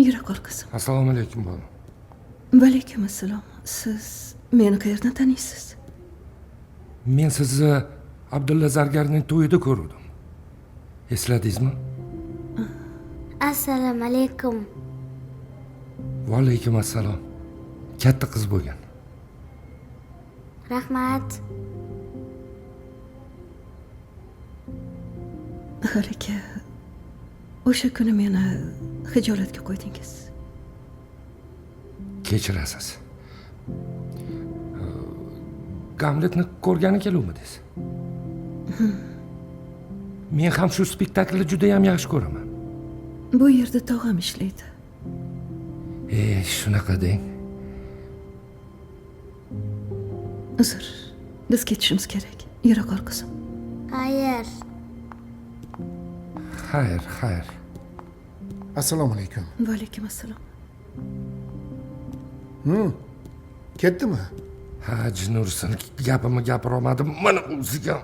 Yura qol qizim. Assalomu alaykum bolam. Va alaykum assalom. Siz meni qayerdan taniysiz? Men sizni Abdulla Zargarning to'yida ko'rdim. Esladingizmi? Assalomu alaykum. Va alaykum assalom. Katta qiz bo'lgan. Rahmat. Halika, o'sha kuni meni hijolatga qo'ydingiz. Kechirasiz. Gamletni ko'rgani keluvmidingiz? Men ham shu spektaklni juda ham yaxshi ko'raman. Bu yerda tog'am ishlaydi. Shunaqa deng. Uzr, biz ketishimiz kerak. Yura qol qizim. Xayr. Xayr. Assalomu alaykum. Va alaykum assalom. Ketdimi? Ha, Jinursin, gapimni gapirolmadim. Mana o'ziga.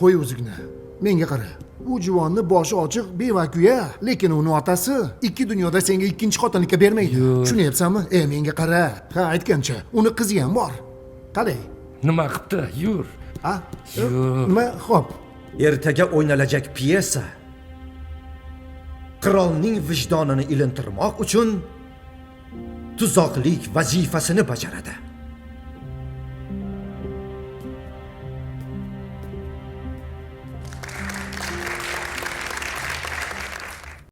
Qo'y o'zingni. Menga qara. Bu juvonni boshi ochiq bevakuya, lekin uni otasi ikki dunyoda senga ikkinchi xotinlikka bermaydi. Tushunyapsanmi? Menga qara. Ha, aytgancha, uni qizi ham bor. Qalay? Nima qilibdi? Yur. Ha? Yur. Nima? Xo'p. Ertaga o'ynalajak pyesa qirolning vijdonini ilintirmoq uchun tuzoqlik vazifasini bajaradi.